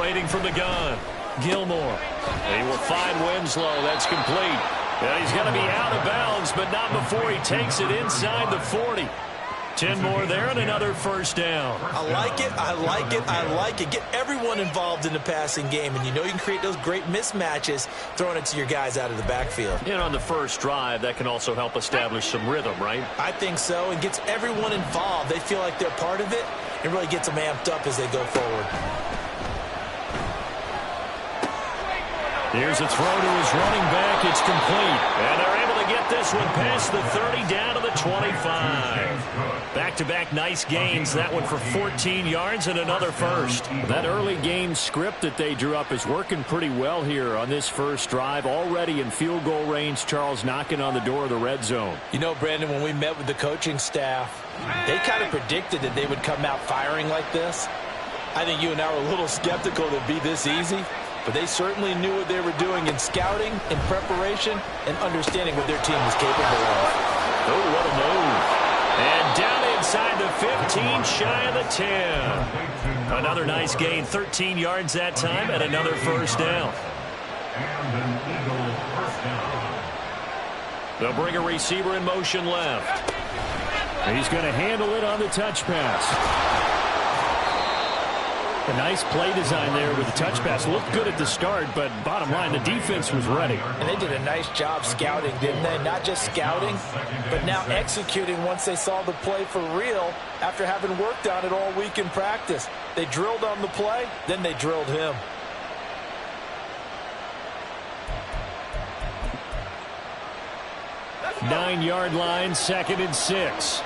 waiting from the gun. Gilmore. He will find Winslow. That's complete. And he's going to be out of bounds, but not before he takes it inside the 40. 10 more there and another first down. I like it, I like it, I like it. Get everyone involved in the passing game, and you know you can create those great mismatches throwing it to your guys out of the backfield. And on the first drive, that can also help establish some rhythm, right? I think so. It gets everyone involved. They feel like they're part of it. It really gets them amped up as they go forward. Here's a throw to his running back. It's complete. And they're able to get this one past the 30 down to the 25. Back-to-back nice gains. That one for 14 yards and another first. That early game script that they drew up is working pretty well here on this first drive. Already in field goal range, Charles knocking on the door of the red zone. You know, Brandon, when we met with the coaching staff, they kind of predicted that they would come out firing like this. I think you and I were a little skeptical that it'd be this easy. But they certainly knew what they were doing in scouting, in preparation, and understanding what their team was capable of. Oh, what a move. And down inside the 15, shy of the 10. Another nice gain, 13 yards that time, and another first down. They'll bring a receiver in motion left. He's going to handle it on the touch pass. A nice play design there with the touch pass. Looked good at the start, but bottom line, the defense was ready. And they did a nice job scouting, didn't they? Not just scouting, but now executing once they saw the play for real after having worked on it all week in practice. They drilled on the play, then they drilled him. Nine-yard line, 2nd and 6.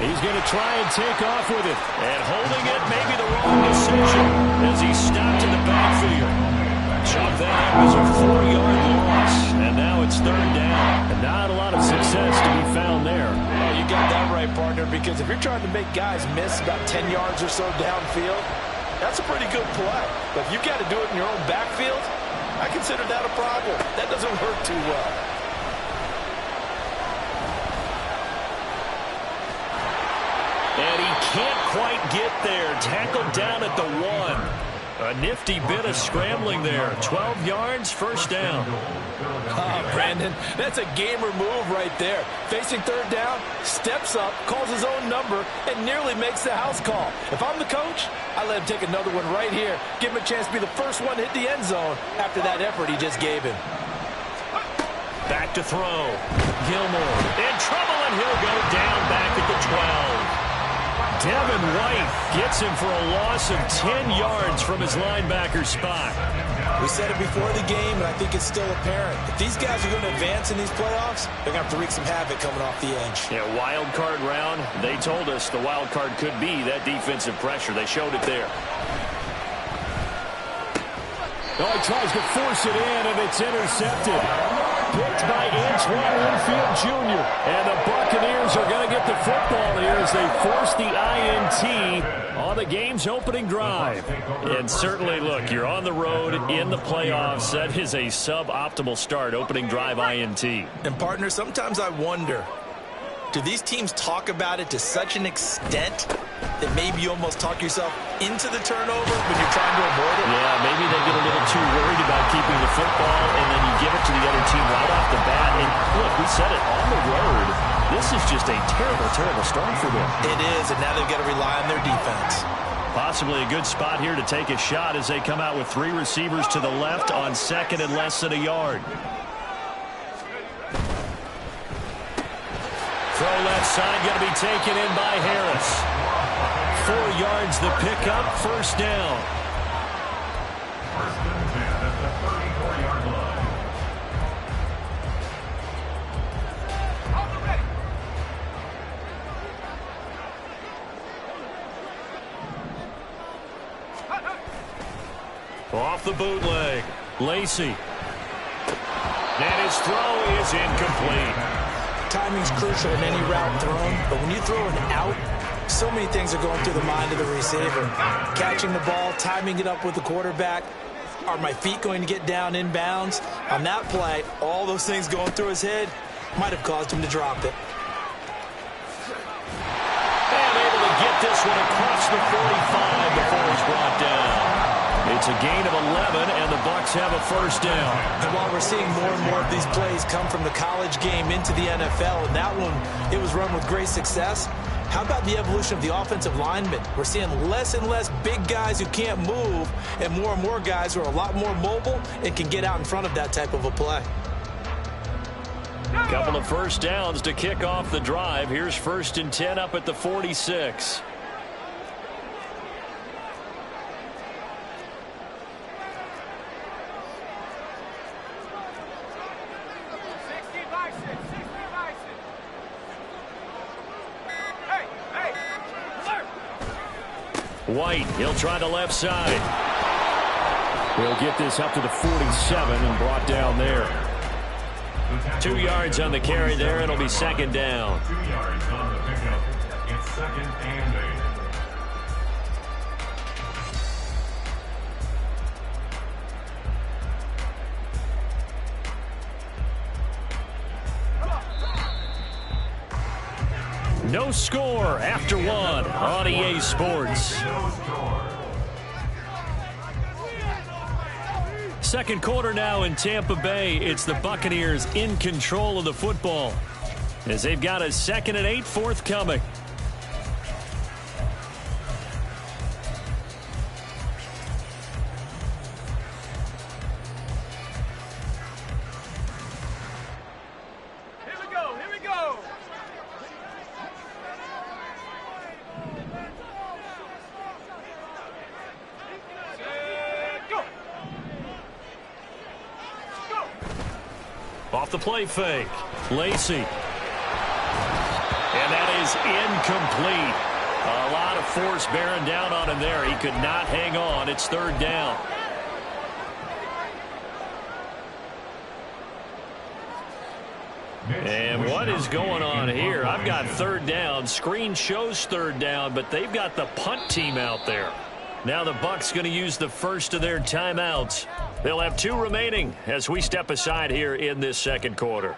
He's going to try and take off with it. And holding it may be the wrong decision as he stopped in the backfield. Chalk that up as a 4-yard loss. And now it's 3rd down. And not a lot of success to be found there. Oh, you got that right, partner, because if you're trying to make guys miss about 10 yards or so downfield, that's a pretty good play. But if you've got to do it in your own backfield, I consider that a problem. That doesn't work too well. And he can't quite get there. Tackled down at the 1. A nifty bit of scrambling there. 12 yards, first down. Oh, Brandon, that's a gamer move right there. Facing 3rd down, steps up, calls his own number, and nearly makes the house call. If I'm the coach, I let him take another one right here. Give him a chance to be the first one to hit the end zone after that effort he just gave him. Back to throw. Gilmore in trouble, and he'll go down back at the 12. Devin White gets him for a loss of 10 yards from his linebacker spot. We said it before the game, and I think it's still apparent. If these guys are going to advance in these playoffs, they're going to have to wreak some havoc coming off the edge. Yeah, wild card round. They told us the wild card could be that defensive pressure. They showed it there. Oh, he tries to force it in, and it's intercepted. Picked by Antoine Winfield Jr. And the Buccaneers are going to get the football here as they force the INT on the game's opening drive. And certainly, look, you're on the road in the playoffs. That is a suboptimal start, opening drive INT. And, partner, sometimes I wonder, do these teams talk about it to such an extent that maybe you almost talk yourself into the turnover when you're trying to avoid it? Yeah, maybe they get a little too worried about keeping the football, and then you give it to the other team right off the bat. And look, we said it, on the road, this is just a terrible, terrible start for them. It is, and now they've got to rely on their defense. Possibly a good spot here to take a shot as they come out with 3 receivers to the left on 2nd and less than a yard. Throw left side, going to be taken in by Harris. 4 yards the pickup, first down. Off the bootleg, Lacey. And his throw is incomplete. Timing's crucial in any route thrown, but when you throw an out, so many things are going through the mind of the receiver. Catching the ball, timing it up with the quarterback. Are my feet going to get down in bounds? On that play, all those things going through his head might have caused him to drop it. It's a gain of 11, and the Bucs have a first down. And while we're seeing more and more of these plays come from the college game into the NFL, and that one, it was run with great success, how about the evolution of the offensive linemen? We're seeing less and less big guys who can't move and more guys who are a lot more mobile and can get out in front of that type of a play. Couple of first downs to kick off the drive. Here's 1st and 10 up at the 46. White, he'll try the left side. He'll get this up to the 47 and brought down there. 2 yards on the carry there. It'll be 2nd down. 2 yards on the pickup. It's 2nd and 8. No score after 1 on EA Sports. Second quarter now in Tampa Bay. It's the Buccaneers in control of the football as they've got a 2nd and 8 forthcoming. Here we go. Off the play fake. Lacey. And that is incomplete. A lot of force bearing down on him there. He could not hang on. It's 3rd down. And what is going on here? I've got 3rd down. Screen shows 3rd down, but they've got the punt team out there. Now the Bucs going to use the first of their timeouts. They'll have 2 remaining as we step aside here in this second quarter.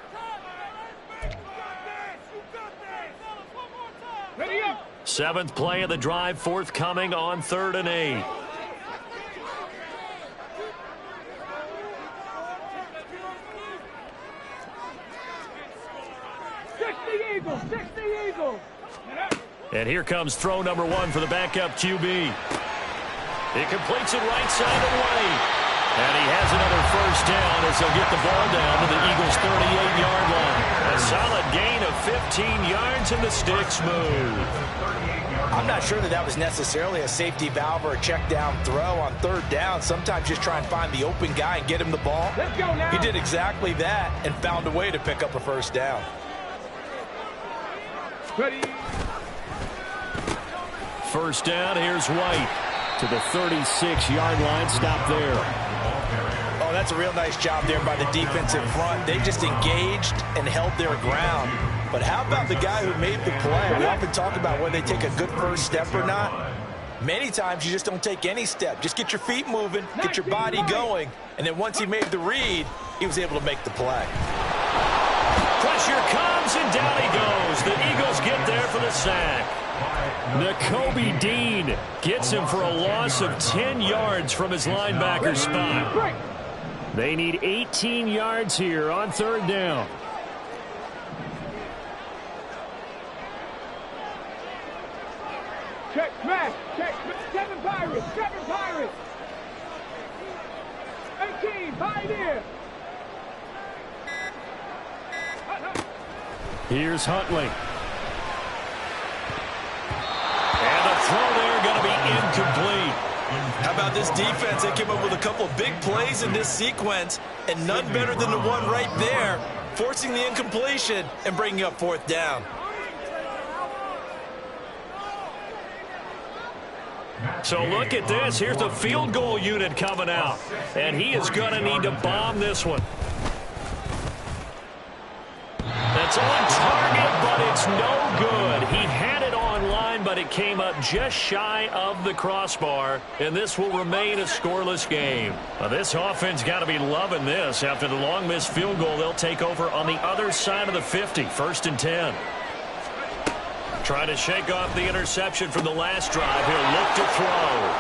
Seventh play of the drive forthcoming on 3rd and 8. Six the Eagles. And here comes throw number 1 for the backup QB. He completes it right side of the lane. And he has another first down as he'll get the ball down to the Eagles' 38-yard line. A solid gain of 15 yards and the sticks move. I'm not sure that was necessarily a safety valve or a check down throw on 3rd down. Sometimes just try and find the open guy and get him the ball. Let's go now. He did exactly that and found a way to pick up a first down. Ready. First down, here's White to the 36-yard line. Stop there. Oh, that's a real nice job there by the defensive front. They just engaged and held their ground. But how about the guy who made the play? We often talk about whether they take a good first step or not. Many times you just don't take any step. Just get your feet moving, get your body going, and then once he made the read, he was able to make the play. Pressure comes, and down he goes. The Eagles get there for the sack. Nakobe Dean gets him for a loss of 10 yards from his linebacker spot. They need 18 yards here on 3rd down. Check, smash, check, 7 Pirates, 18, Pioneer. Here's Huntley. And the throw there going to be incomplete. How about this defense? They came up with a couple of big plays in this sequence, and none better than the one right there, forcing the incompletion and bringing up 4th down. So look at this. Here's the field goal unit coming out, and he is going to need to bomb this one. That's on target, but it's no good. He had it on line, but it came up just shy of the crossbar, and this will remain a scoreless game. Now, this offense got to be loving this. After the long missed field goal, they'll take over on the other side of the 50, 1st and 10. Trying to shake off the interception from the last drive. He'll look to throw.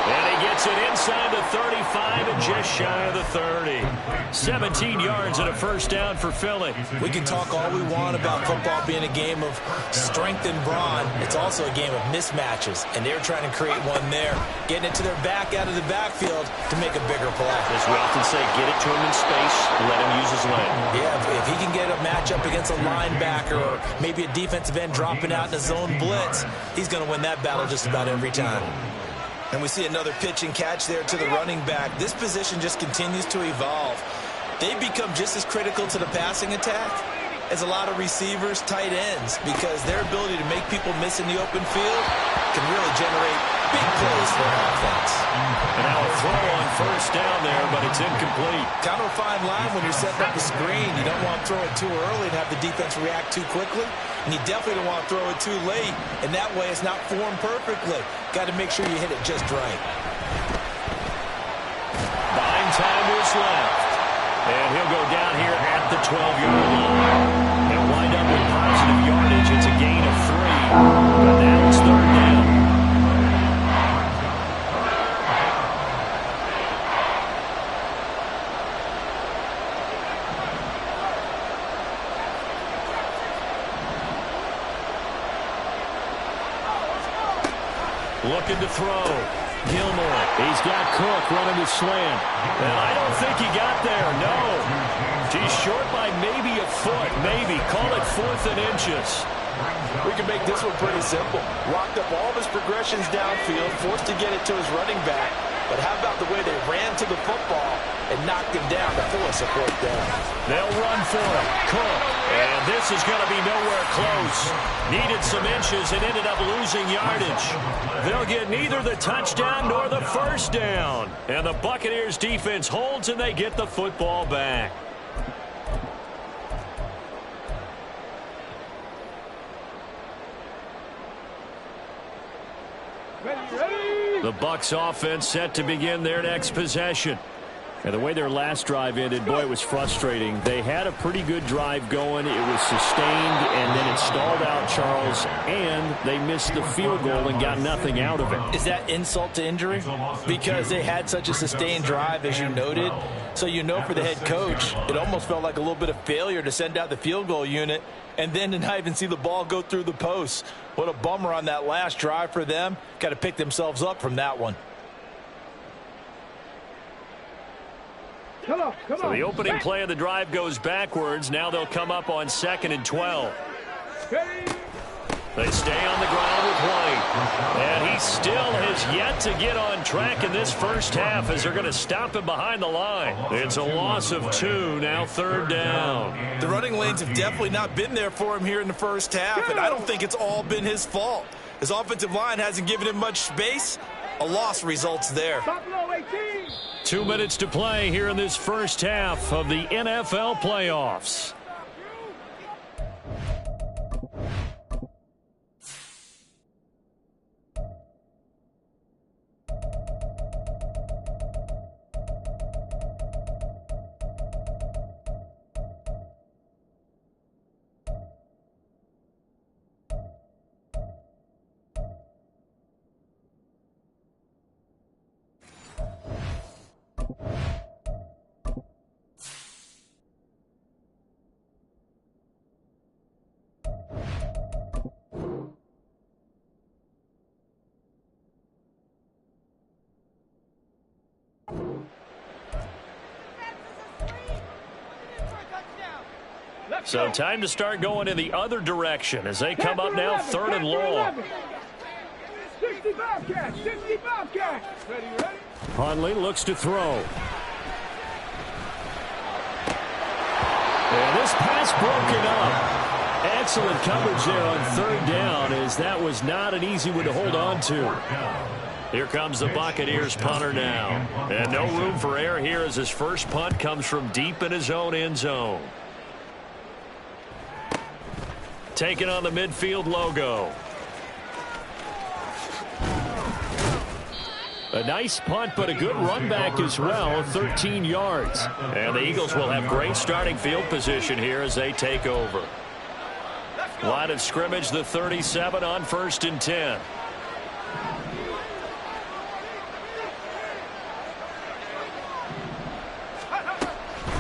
And he gets it inside the 35 and just shy of the 30. 17 yards and a first down for Philly. We can talk all we want about football being a game of strength and brawn. It's also a game of mismatches, and they're trying to create one there, getting it to their back out of the backfield to make a bigger play. As we often say, get it to him in space, let him use his leg. Yeah, if he can get a matchup against a linebacker or maybe a defensive end dropping out in a zone blitz, he's going to win that battle just about every time. And we see another pitch and catch there to the running back. This position just continues to evolve. They become just as critical to the passing attack as a lot of receivers, tight ends, because their ability to make people miss in the open field can really generate big plays for an offense. And now a throw on first down there, but it's incomplete. Kind of a fine line when you're setting up a screen. You don't want to throw it too early and have the defense react too quickly. And you definitely don't want to throw it too late. And that way it's not formed perfectly. Got to make sure you hit it just right. Buying time is left. And he'll go down here at the 12-yard line. He'll wind up with positive yardage. It's a gain of 3. But now it's third down. Looking to throw. Gilmore. He's got Cook running the slant. And I don't think he got there. No. He's short by maybe a foot. Maybe. Call it 4th and inches. We can make this one pretty simple. Locked up all of his progressions downfield, forced to get it to his running back. But how about the way they ran to the football and knocked him down to force a 4th down? They'll run for it. Cook. And this is going to be nowhere close. Needed some inches and ended up losing yardage. They'll get neither the touchdown nor the first down. And the Buccaneers defense holds and they get the football back. The Bucs offense set to begin their next possession. And the way their last drive ended, boy, it was frustrating. They had a pretty good drive going. It was sustained, and then it stalled out, Charles, and they missed the field goal and got nothing out of it. Is that insult to injury? Because they had such a sustained drive, as you noted. So you know for the head coach, it almost felt like a little bit of failure to send out the field goal unit and then to not even see the ball go through the posts. What a bummer on that last drive for them. Got to pick themselves up from that one. Come on. So the opening play of the drive goes backwards. Now they'll come up on 2nd and 12. They stay on the ground with White. And he still has yet to get on track in this first half as they're going to stop him behind the line. It's a loss of 2, now 3rd down. The running lanes have definitely not been there for him here in the first half, and I don't think it's all been his fault. His offensive line hasn't given him much space. A loss results there. 2 minutes to play here in this first half of the NFL playoffs. So time to start going in the other direction as they come up now 3rd and long. 60 Bobcats, 60 Bobcats. Ready? Hundley looks to throw. And this pass broken up. Excellent coverage there on 3rd down as that was not an easy one to hold on to. Here comes the Buccaneers punter now. And no room for error here as his first punt comes from deep in his own end zone. Taking on the midfield logo. A nice punt, but a good run back as well, 13 yards. And the Eagles will have great starting field position here as they take over. Line of scrimmage, the 37 on 1st and 10.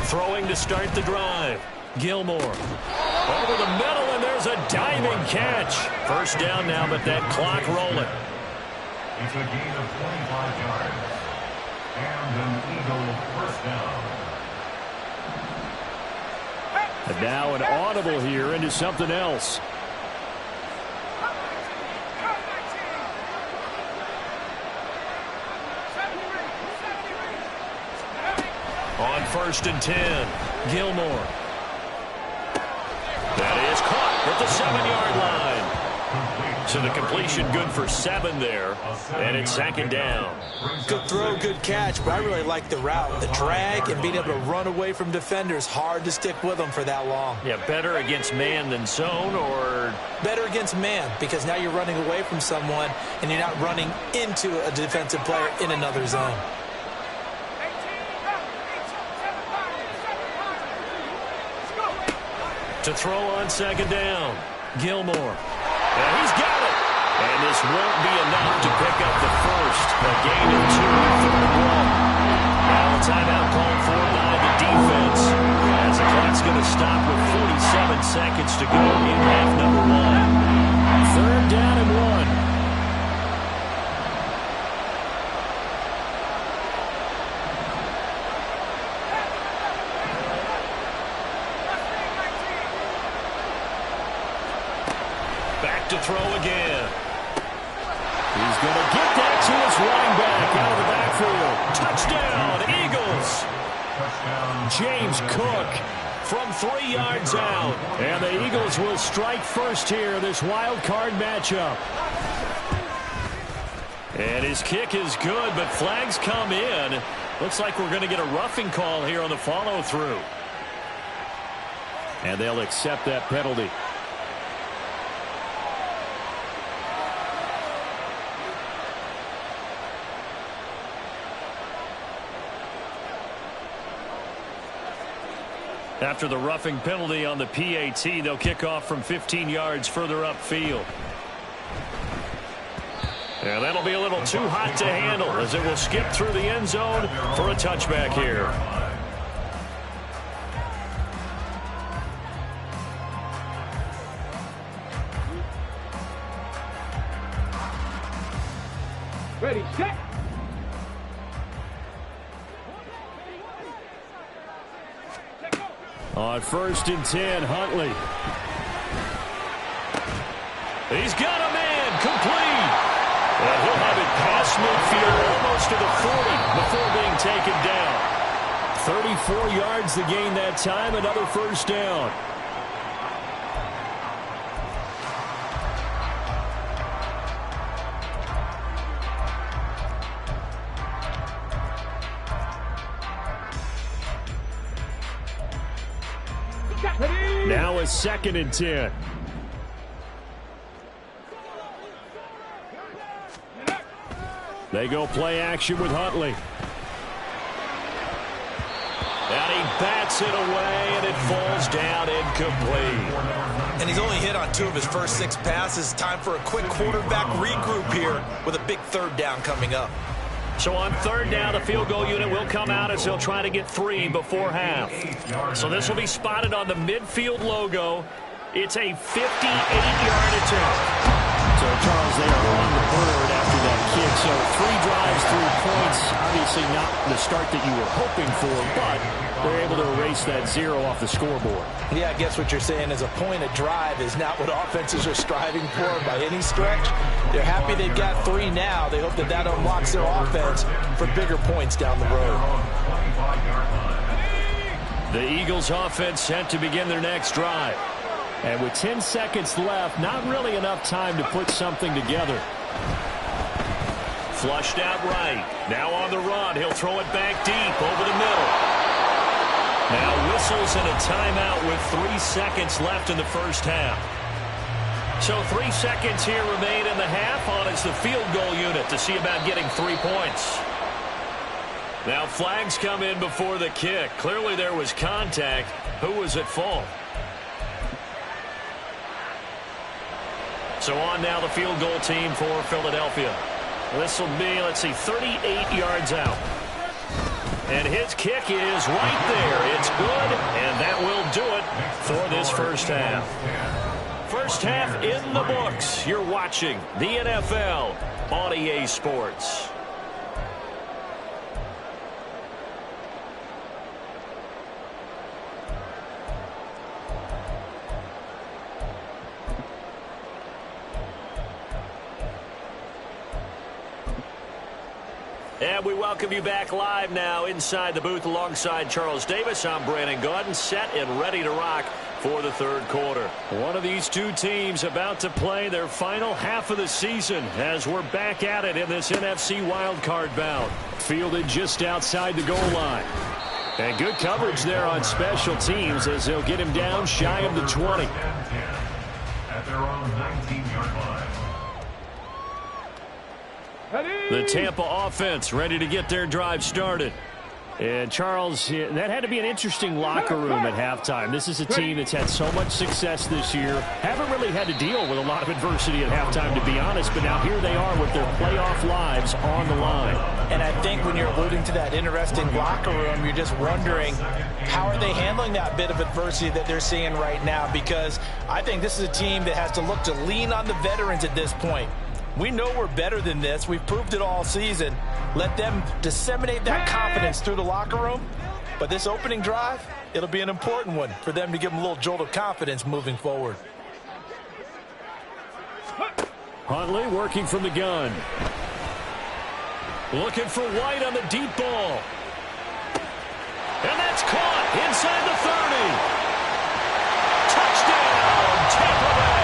Throwing to start the drive. Gilmore. Over the middle, and there's a diving catch. First down now, but that clock rolling. It's a gain of 25 yards. And an Eagle first down. And now an audible here into something else. On 1st and 10, Gilmore. That is caught at the 7-yard line. So the completion good for 7 there, and it's 2nd down. Good throw, good catch, but I really like the route. The drag and being able to run away from defenders, hard to stick with them for that long. Yeah, better against man than zone, or? Better against man, because now you're running away from someone, and you're not running into a defensive player in another zone. To throw on 2nd down, Gilmore. And he's got it. And this won't be enough to pick up the first. A gain of 2 for the ball. Now a timeout called for by the defense, as the clock's going to stop with 47 seconds to go in half number 1. 3rd down and 1. To throw again. He's going to get that to his running back out of the backfield. Touchdown, Eagles. James Cook from 3 yards out. And the Eagles will strike first here in this wild card matchup. And his kick is good, but flags come in. Looks like we're going to get a roughing call here on the follow-through. And they'll accept that penalty. After the roughing penalty on the PAT, they'll kick off from 15 yards further upfield. And that'll be a little too hot to handle, as it will skip through the end zone for a touchback here. Ready, set. On 1st and 10, Huntley. He's got a man, complete. And he'll have it past midfield, almost to the 40 before being taken down. 34 yards to gain that time, another first down. Now a 2nd and 10. They go play action with Huntley. And he bats it away, and it falls down incomplete. And he's only hit on 2 of his first 6 passes. Time for a quick quarterback regroup here with a big 3rd down coming up. So on 3rd down, the field goal unit will come out as they'll try to get 3 before half. So this will be spotted on the midfield logo. It's a 58-yard attempt. So, Charles, they are on the board after that kick. So 3 drives, 3 points. Obviously not the start that you were hoping for, but they're able to erase that 0 off the scoreboard. Yeah, I guess what you're saying is a point of drive is not what offenses are striving for by any stretch. They're happy they've got 3 now. They hope that that unlocks their offense for bigger points down the road. The Eagles offense set to begin their next drive. And with 10 seconds left, not really enough time to put something together. Flushed out right. Now on the run. He'll throw it back deep over the middle. Now whistles and a timeout with 3 seconds left in the first half. So 3 seconds here remain in the half on as the field goal unit to see about getting 3 points. Now flags come in before the kick. Clearly there was contact. Who was at fault? So on now the field goal team for Philadelphia. This will be, let's see, 38 yards out. And his kick is right there. It's good, and that will do it for this first half. First half in the books. You're watching the NFL on EA Sports. And we welcome you back live now inside the booth alongside Charles Davis. I'm Brandon Gaudin, set and ready to rock for the third quarter. One of these two teams about to play their final half of the season as we're back at it in this NFC wildcard bout. Fielded just outside the goal line. And good coverage there on special teams as they'll get him down shy of the 20. At their own 19-yard line. The Tampa offense ready to get their drive started. And Charles, that had to be an interesting locker room at halftime. This is a team that's had so much success this year. Haven't really had to deal with a lot of adversity at halftime, to be honest. But now here they are with their playoff lives on the line. And I think when you're alluding to that interesting locker room, you're just wondering how are they handling that bit of adversity that they're seeing right now? Because I think this is a team that has to look to lean on the veterans at this point. We know we're better than this. We've proved it all season. Let them disseminate that confidence through the locker room. But this opening drive, it'll be an important one for them to give them a little jolt of confidence moving forward. Huntley working from the gun. Looking for White on the deep ball. And that's caught inside the 30. Touchdown, Tampa Bay.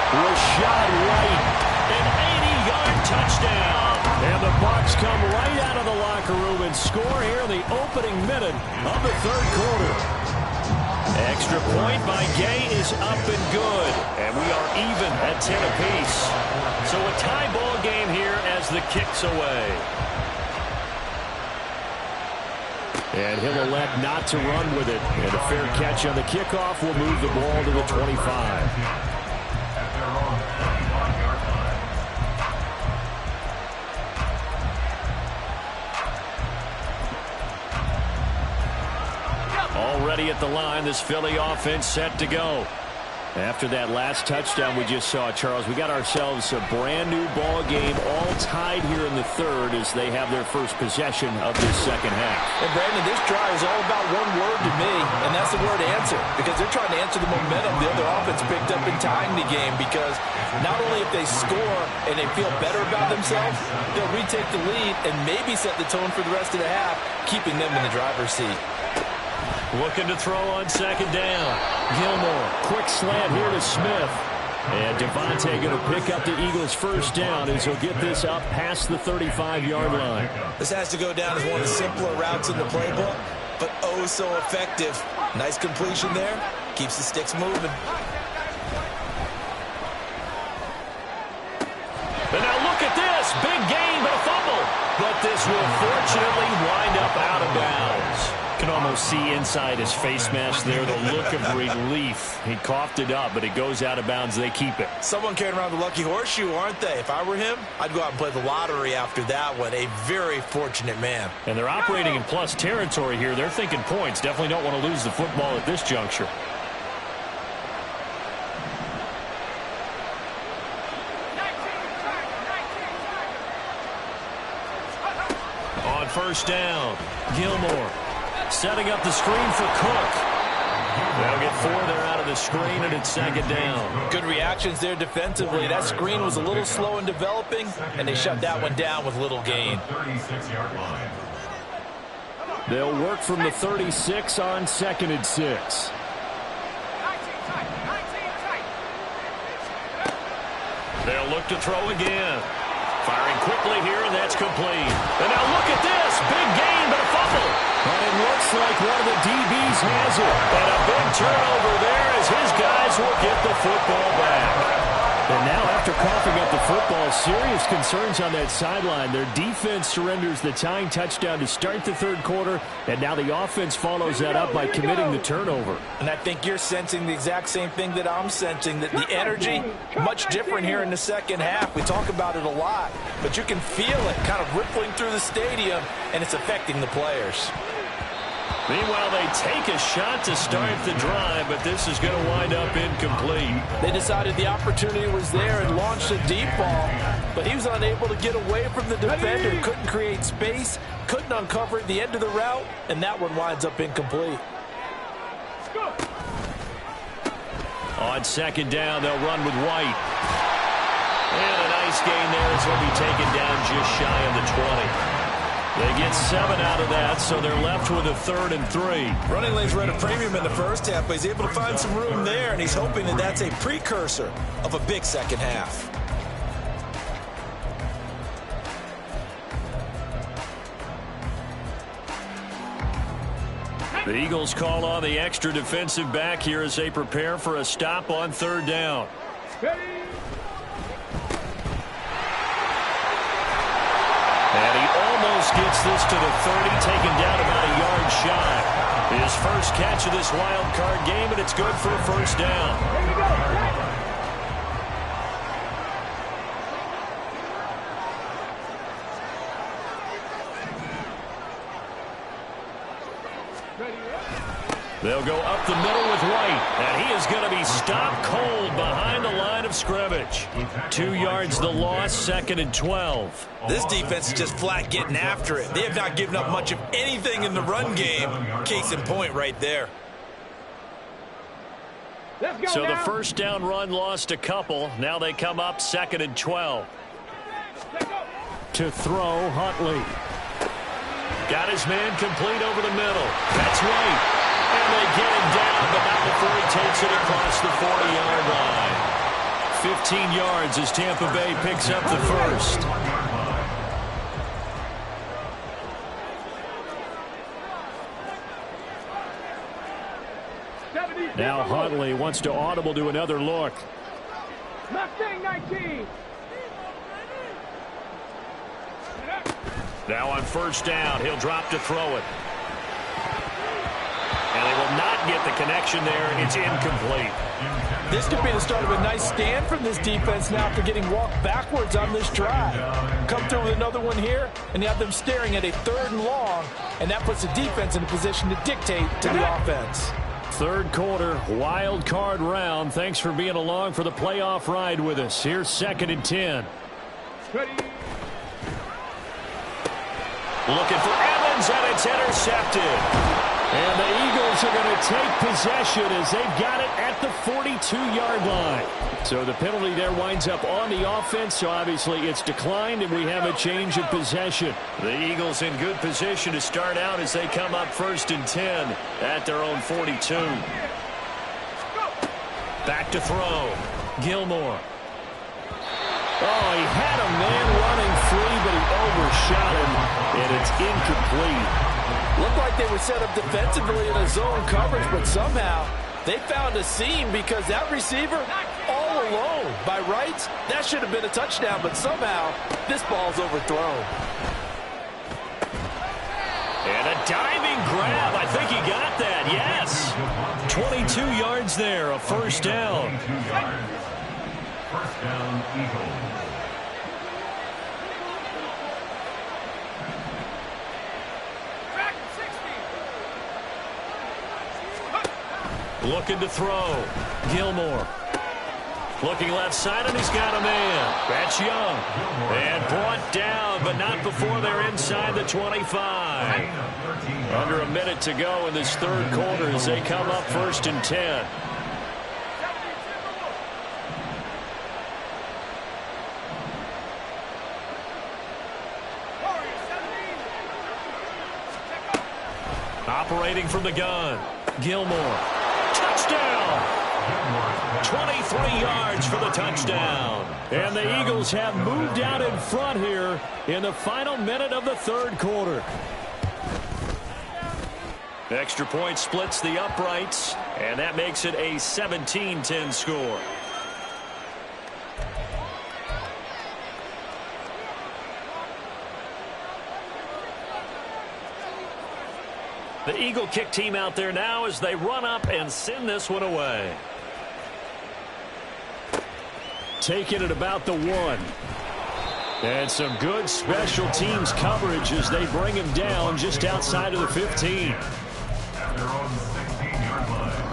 Rashad White, an 80-yard touchdown. And the Bucs come right out of the locker room and score here in the opening minute of the third quarter. Extra point by Gay is up and good. And we are even at 10 apiece. So a tie ball game here as the kick's away. And he'll elect not to run with it. And a fair catch on the kickoff will move the ball to the 25. Already at the line, this Philly offense set to go. After that last touchdown we just saw, Charles, we got ourselves a brand new ball game, all tied here in the third as they have their first possession of this second half. And Brandon, this drive is all about one word to me, and that's the word answer, because they're trying to answer the momentum the other offense picked up in tying the game, because not only if they score and they feel better about themselves, they'll retake the lead and maybe set the tone for the rest of the half, keeping them in the driver's seat. Looking to throw on second down. Gilmore, quick slant here to Smith. And Devontae going to pick up the Eagles' first down as he'll get this up past the 35-yard line. This has to go down as one of the simpler routes in the playbook, but oh so effective. Nice completion there. Keeps the sticks moving. And now look at this. Big gain, but a fumble. But this will fortunately wind up out of bounds. You can almost see inside his face mask there the look of relief. He coughed it up, but it goes out of bounds. They keep it. Someone carrying around the lucky horseshoe, aren't they? If I were him, I'd go out and play the lottery after that one. A very fortunate man. And they're operating in plus territory here. They're thinking points. Definitely don't want to lose the football at this juncture. On first down, Gilmore setting up the screen for Cook. They'll get 4 there out of the screen, and it's second down. Good reactions there defensively. That screen was a little slow in developing, and they shut that one down with little gain. 36-yard line. They'll work from the 36 on 2nd and 6. They'll look to throw again. Firing quickly here, and that's complete. And now look at this. Big gain, but a fumble. And it looks like one of the DBs has it. And a big turnover there as his guys will get the football back. And now after coughing up the football. Serious concerns on that sideline. Their defense surrenders the tying touchdown to start the third quarter, and now the offense follows that up by committing the turnover. And I think you're sensing the exact same thing that I'm sensing, that the energy much different here in the second half. We talk about it a lot, but you can feel it kind of rippling through the stadium, and it's affecting the players. Meanwhile, they take a shot to start the drive, but this is going to wind up incomplete. They decided the opportunity was there and launched a deep ball, but he was unable to get away from the defender, couldn't create space, couldn't uncover the end of the route, and that one winds up incomplete. On second down, they'll run with White. And a nice gain there as he'll be taken down just shy of the 20. They get 7 out of that, so they're left with a 3rd and 3. Running lanes were at a premium in the first half, but he's able to find some room there, and he's hoping that that's a precursor of a big second half. The Eagles call on the extra defensive back here as they prepare for a stop on 3rd down. And he almost gets this to the 30, taken down about a yard shy. His first catch of this wild card game, and it's good for a first down. They'll go up the middle with White, and he is going to be stopped cold behind the line of scrimmage. 2 yards the loss, 2nd and 12. This defense is just flat getting after it. They have not given up much of anything in the run game. Case in point right there. So the first down run lost a couple. Now they come up 2nd and 12. To throw, Huntley. Got his man complete over the middle. That's White. And they get him down, but not before he takes it across the 40-yard line. 15 yards as Tampa Bay picks up the first. Now Huntley wants to audible to another look. Mustang 19. Now on first down, he'll drop to throw it. And they will not get the connection there. It's incomplete. This could be the start of a nice stand from this defense now after getting walked backwards on this drive. Come through with another one here, and you have them staring at a 3rd and long, and that puts the defense in a position to dictate to the offense. Third quarter, wild card round. Thanks for being along for the playoff ride with us. Here's 2nd and 10. Looking for Evans, and it's intercepted. And the Eagles are going to take possession as they've got it at the 42-yard line. So the penalty there winds up on the offense, so obviously it's declined, and we have a change of possession. The Eagles in good position to start out as they come up 1st and 10 at their own 42. Back to throw. Gilmore. Oh, he had a man running free, but he overshot him, and it's incomplete. Looked like they were set up defensively in a zone coverage, but somehow they found a seam because that receiver all alone. By rights, that should have been a touchdown, but somehow this ball's overthrown. And a diving grab. I think he got that. Yes. 22 yards there, a first down. First down, Eagles. Looking to throw. Gilmore. Looking left side, and he's got a man. That's Young. And brought down, but not before they're inside the 25. Under a minute to go in this third quarter as they come up 1st and 10. Operating from the gun. Gilmore. Touchdown! 23 yards for the touchdown. And the Eagles have moved out in front here in the final minute of the third quarter. Extra point splits the uprights, and that makes it a 17-10 score. The Eagle kick team out there now as they run up and send this one away. Taking it about the 1. And some good special teams coverage as they bring him down just outside of the 15. At their own 16-yard line.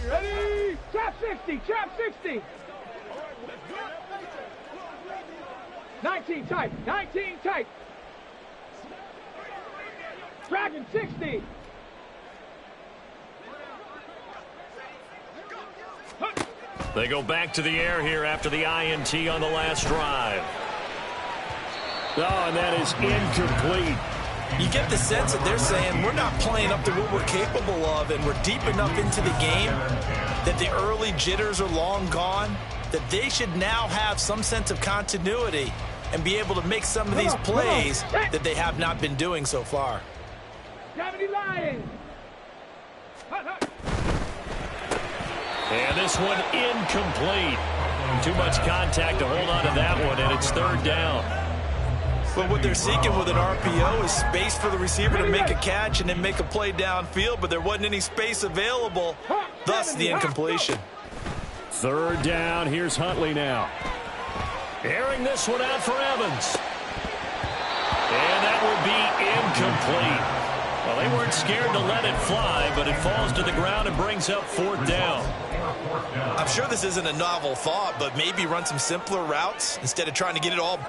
Ready? Trap 60, trap 60. 19 tight, 19 tight. Dragon 60. They go back to the air here after the INT on the last drive. Oh, and that is incomplete. You get the sense that they're saying we're not playing up to what we're capable of, and we're deep enough into the game that the early jitters are long gone, that they should now have some sense of continuity and be able to make some of these plays that they have not been doing so far. Gravity Lions. And this one incomplete. Too much contact to hold on to that one, and it's 3rd down. But what they're seeking with an RPO is space for the receiver to make a catch and then make a play downfield, but there wasn't any space available, thus the incompletion. 3rd down. Here's Huntley now. Airing this one out for Evans. And that would be incomplete. Well, they weren't scared to let it fly, but it falls to the ground and brings up 4th down. I'm sure this isn't a novel thought, but maybe run some simpler routes instead of trying to get it all.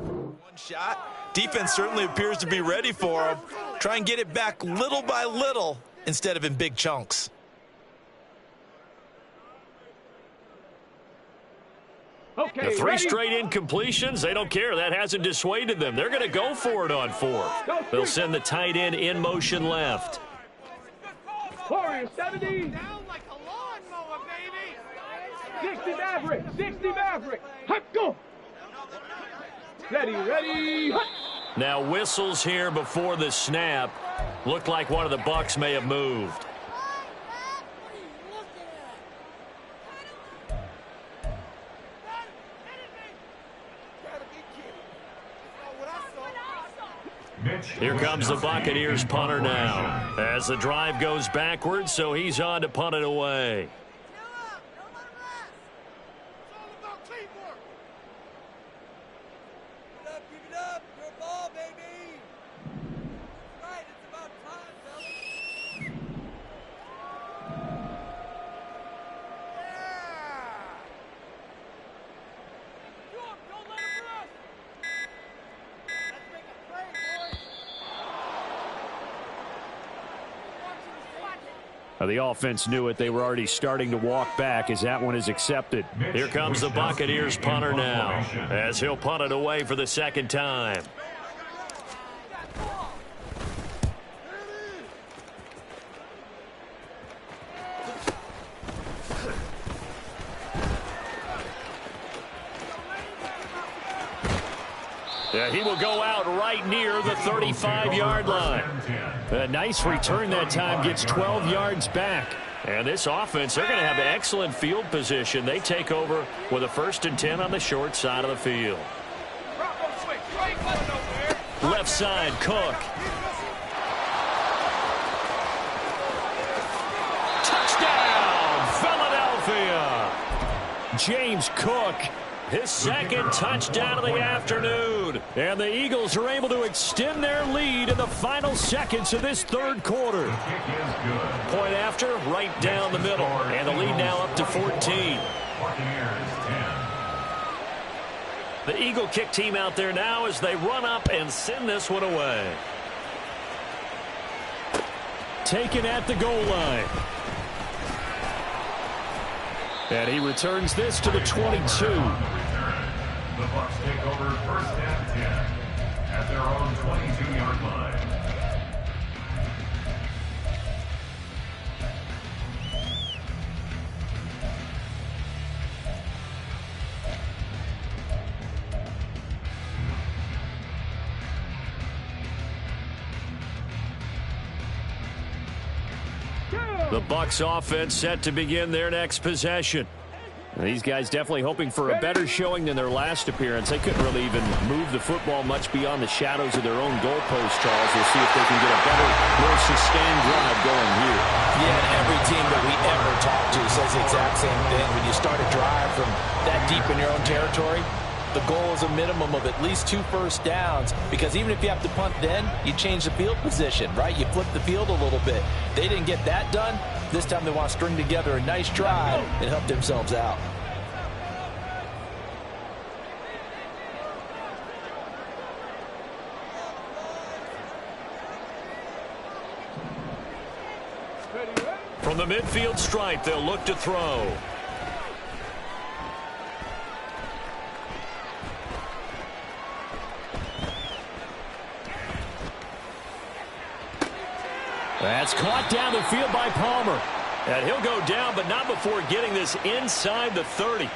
One shot. Defense certainly appears to be ready for him. Try and get it back little by little instead of in big chunks. Okay, the 3 ready? straight incompletions, they don't care. That hasn't dissuaded them. They're going to go for it on 4th. They'll send the tight end in motion left. Warrior 70. Down like a lawnmower, baby. 60 Maverick. 60 Maverick. Hut, go. Ready, ready, hut. Now whistles here before the snap. Looked like one of the Bucs may have moved. Here comes the Buccaneers punter now. As the drive goes backwards, so he's on to punt it away. The offense knew it. They were already starting to walk back as that one is accepted. Here comes the Buccaneers punter now as he'll punt it away for the second time. Yeah, he will go out right near the 35-yard line. A nice return that time, gets 12 yards back. And this offense, they're going to have excellent field position. They take over with a 1st and 10 on the short side of the field. Left side, Cook. Touchdown, Philadelphia. James Cook. His second touchdown of the afternoon. And the Eagles are able to extend their lead in the final seconds of this third quarter. Point after, right down the middle. And the lead now up to 14. The Eagle kick team out there now as they run up and send this one away. Taken at the goal line. And he returns this to the 22. The Bucs take over 1st and 10 at their own 22-yard line. The Bucs offense set to begin their next possession. These guys definitely hoping for a better showing than their last appearance. They couldn't really even move the football much beyond the shadows of their own goalpost, Charles. We'll see if they can get a better, more sustained drive going here. Yeah, and every team that we ever talk to says the exact same thing. When you start a drive from that deep in your own territory, the goal is a minimum of at least 2 first downs, because even if you have to punt then, you change the field position, right? You flip the field a little bit. They didn't get that done. This time they want to string together a nice drive and help themselves out. From the midfield stripe, they'll look to throw. That's caught down the field by Palmer. And he'll go down, but not before getting this inside the 30.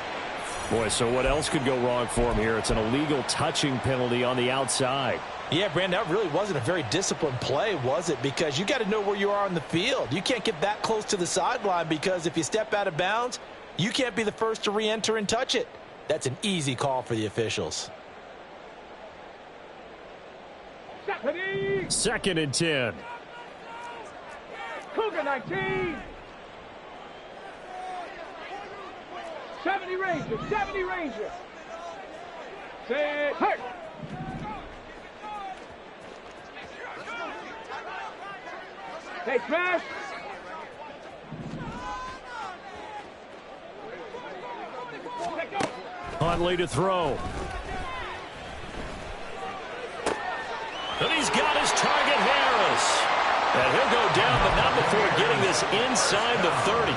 Boy, so what else could go wrong for him here? It's an illegal touching penalty on the outside. Yeah, Brandon, that really wasn't a very disciplined play, was it? Because you got to know where you are on the field. You can't get that close to the sideline, because if you step out of bounds, you can't be the first to re-enter and touch it. That's an easy call for the officials. 2nd and 10. Cougar 19. 70 Ranger, 70 Ranger. Set, hurt. Hey, smash. Huntley to throw. And he's got his target, Harris. And he'll go down, but not before getting this inside the 30.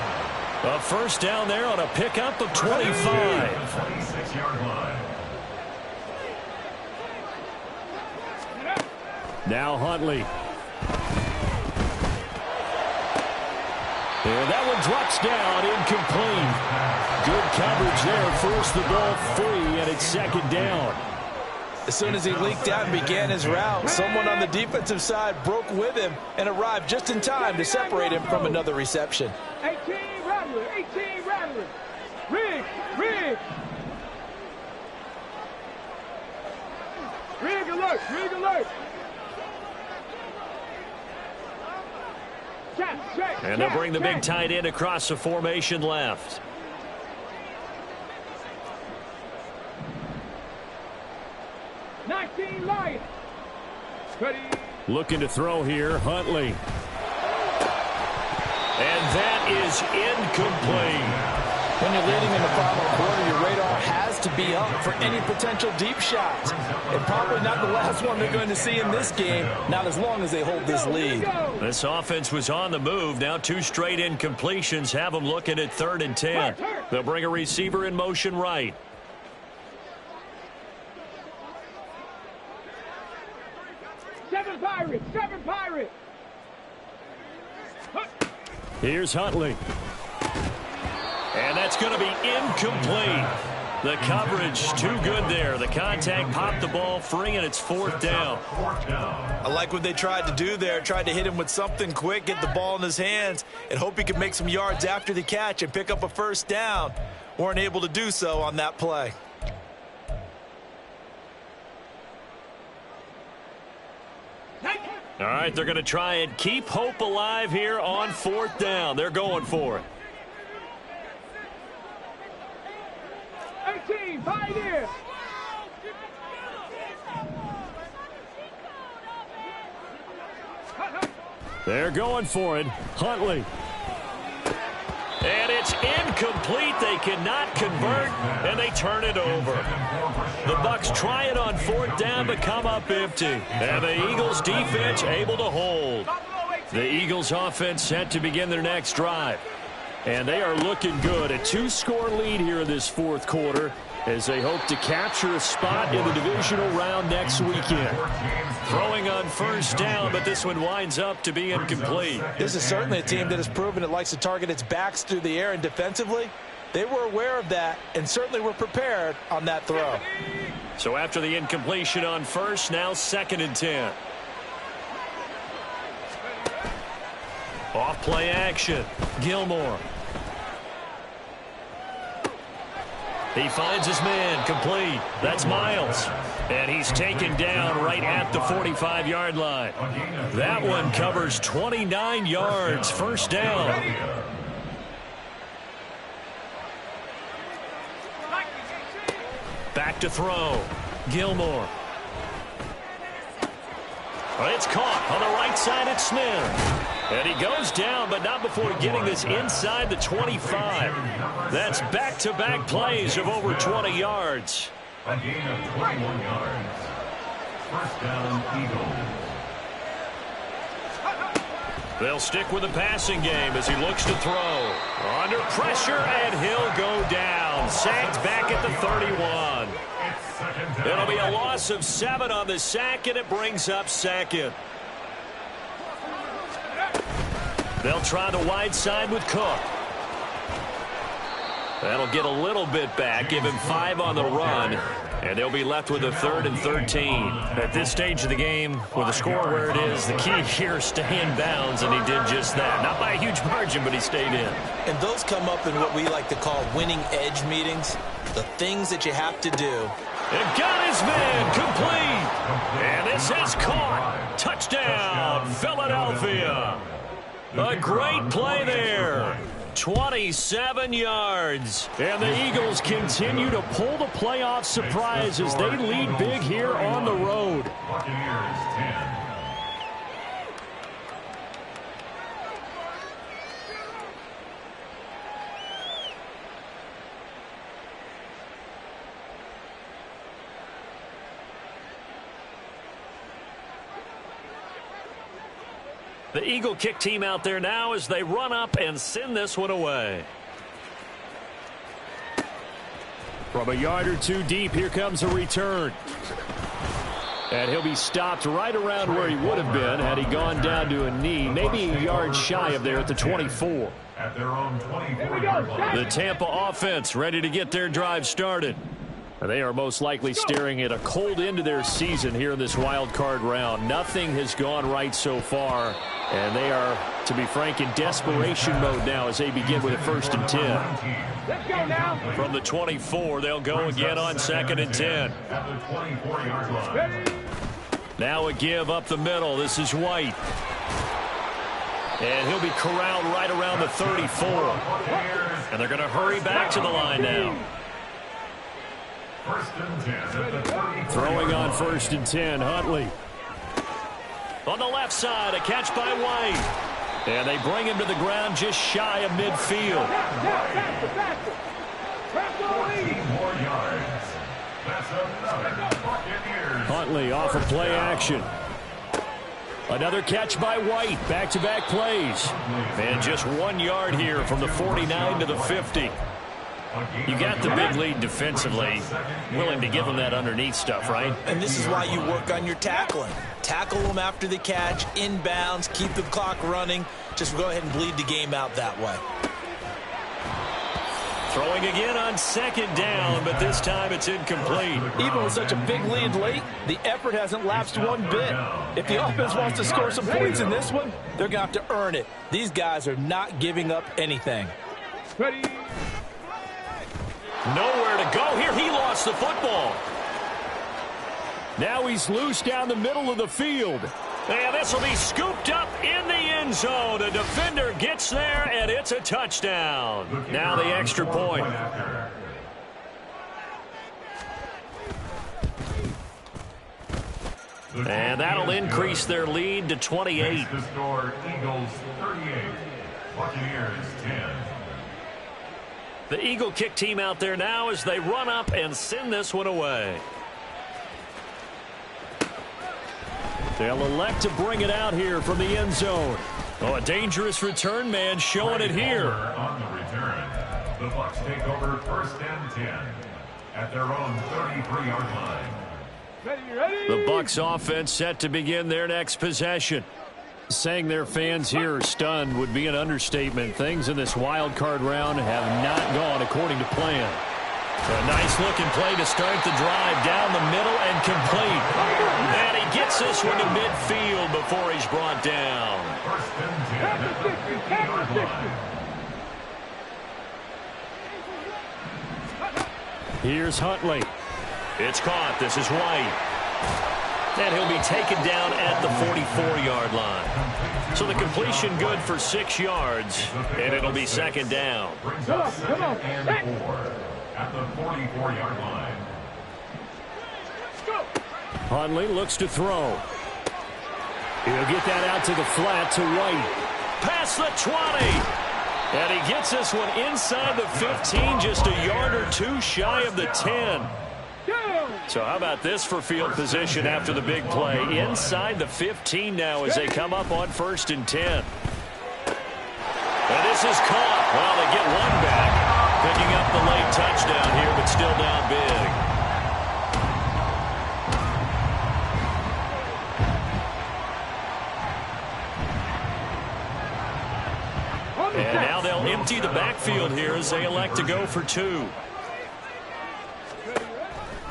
A first down there on a pickup of 25. 26-yard line. Now Huntley. And that one drops down, incomplete. Good coverage there. Forced the ball free, and it's second down. As soon as he leaked out and began his route, someone on the defensive side broke with him and arrived just in time to separate him from another reception. 18 Rattler, 18 Rattler. Rig, rig. Rig alert, rig alert. Check, and they'll bring the big tight end across the formation left. Lions. Ready. Looking to throw here, Huntley. And that is incomplete. When you're leading in the final quarter, your radar has to be up for any potential deep shots. And probably not the last one they're going to see in this game, not as long as they hold this lead. This offense was on the move. Now 2 straight incompletions have them looking at 3rd and 10. They'll bring a receiver in motion right. Seven Pirates. Here's Huntley. And that's going to be incomplete. The coverage too good there. The contact popped the ball free, and it's 4th down. I like what they tried to do there. Tried to hit him with something quick, get the ball in his hands, and hope he could make some yards after the catch and pick up a 1st down. Weren't able to do so on that play. All right, they're going to try and keep hope alive here on 4th down. They're going for it. 18, Pioneer. They're going for it. Huntley. And it's incomplete. They cannot convert, and they turn it over. The Bucs try it on 4th down, but come up empty. And the Eagles defense able to hold. The Eagles offense set to begin their next drive. And they are looking good. A 2-score lead here in this 4th quarter as they hope to capture a spot in the divisional round next weekend. Throwing on 1st down, but this one winds up to be incomplete. This is certainly a team that has proven it likes to target its backs through the air, and defensively, they were aware of that and certainly were prepared on that throw. So after the incompletion on 1st, now 2nd and 10. Off play action. Gilmore. He finds his man, complete. That's Miles. And he's taken down right at the 45-yard line. That one covers 29 yards, 1st down. Back to throw. Gilmore. Well, it's caught on the right side at Smith. And he goes down, but not before getting this inside the 25. That's back-to-back plays of over 20 yards. A gain of 21 yards. 1st down, Eagles. They'll stick with the passing game as he looks to throw. Under pressure, and he'll go down. Sacked back at the 31. It'll be a loss of 7 on the sack, and it brings up 2nd. They'll try the wide side with Cook. That'll get a little bit back, give him 5 on the run, and they'll be left with a 3rd and 13. At this stage of the game, with the score where it is, the key here is stay in bounds, and he did just that. Not by a huge margin, but he stayed in. And those come up in what we like to call winning edge meetings, the things that you have to do. And got his man, complete. And this is caught. Touchdown, Philadelphia. A great play there. 27 yards. And the Eagles continue to pull the playoff surprise as they lead big here on the road. Buccaneers 10. The Eagle kick team out there now as they run up and send this one away. From a yard or 2 deep, here comes a return. And he'll be stopped right around where he would have been had he gone down to a knee, maybe a yard shy of there at the 24. At their own 24-yard line. The Tampa offense ready to get their drive started. They are most likely staring at a cold end to their season here in this wild card round. Nothing has gone right so far, and they are, to be frank, in desperation mode now as they begin with a 1st and 10. Let's go now. From the 24, they'll go again on 2nd and 10. At the 24-yard line. Ready. Now a give up the middle. This is White. And he'll be corralled right around the 34. And they're going to hurry back to the line now. 1st and 10 at the 34. Throwing on 1st and 10, Huntley. On the left side, a catch by White. And they bring him to the ground just shy of midfield. Faster. 14 more yards. That's another Buccaneers. Huntley off of play action. Another catch by White. Back-to-back plays. And just 1 yard here from the 49 to the 50. You got the big lead defensively. Willing to give them that underneath stuff, right? And this is why you work on your tackling. Tackle them after the catch, inbounds, keep the clock running. Just go ahead and bleed the game out that way. Throwing again on 2nd down, but this time it's incomplete. Even with such a big lead late, the effort hasn't lapsed one bit. If the offense wants to score some points in this one, they're going to have to earn it. These guys are not giving up anything. Ready. Nowhere to go here. He lost the football. Now he's loose down the middle of the field. And this will be scooped up in the end zone. A defender gets there, and it's a touchdown. Now the extra point. And that'll increase their lead to 28. The score, Eagles 38, Buccaneers 10. The Eagle kick team out there now as they run up and send this one away. They'll elect to bring it out here from the end zone. Oh, a dangerous return man showing it here. On the return, the Bucs take over 1st and 10 at their own 33-yard line. Ready. The Bucs offense set to begin their next possession. Saying their fans here are stunned would be an understatement. Things in this wild card round have not gone according to plan. A nice-looking play to start the drive down the middle and complete. And he gets this one to midfield before he's brought down. 1st and 10 at the 50-yard line. Here's Huntley. It's caught. This is White. And he'll be taken down at the 44-yard line. So the completion good for 6 yards, and it'll be 2nd down. Brings up 2nd and 4 at the 44-yard line. Huntley looks to throw. He'll get that out to the flat to White. Past the 20. And he gets this one inside the 15, just a yard or two shy of the 10. So how about this for field position after the big play? Inside the 15 now as they come up on 1st and 10. And this is caught. Well, they get one back. Picking up the late touchdown here, but still down big. And now they'll empty the backfield here as they elect to go for 2.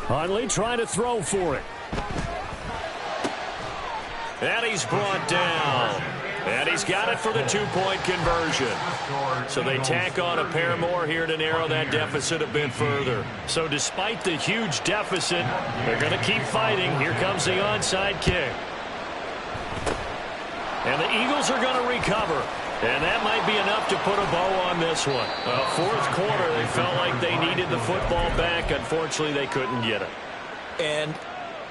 Huntley trying to throw for it. And he's brought down. And he's got it for the 2-point conversion. So they tack on a pair more here to narrow that deficit a bit further. So despite the huge deficit, they're going to keep fighting. Here comes the onside kick. And the Eagles are going to recover. And that might be enough to put a bow on this one. 4th quarter, they felt like they needed the football back. Unfortunately, they couldn't get it. And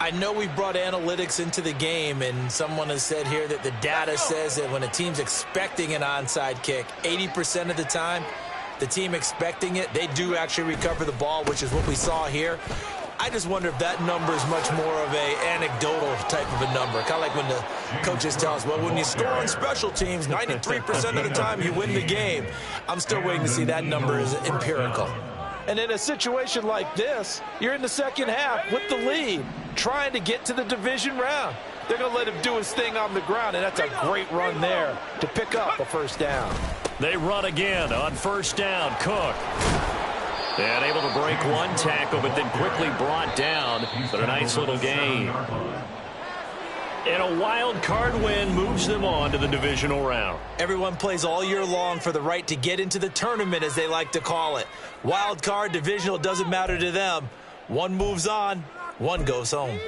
I know we've brought analytics into the game, and someone has said here that the data says that when a team's expecting an onside kick, 80% of the time, the team expecting it, they do actually recover the ball, which is what we saw here. I just wonder if that number is much more of a anecdotal type of a number. Kind of like when the coaches tell us, well, when you score on special teams, 93% of the time you win the game. I'm still waiting to see that number is empirical. And in a situation like this, you're in the second half with the lead, trying to get to the division round. They're going to let him do his thing on the ground, and that's a great run there to pick up a first down. They run again on first down. Cook. And able to break one tackle, but then quickly brought down. But a nice little gain. And a wild card win moves them on to the divisional round. Everyone plays all year long for the right to get into the tournament, as they like to call it. Wild card, divisional, doesn't matter to them. One moves on, one goes home.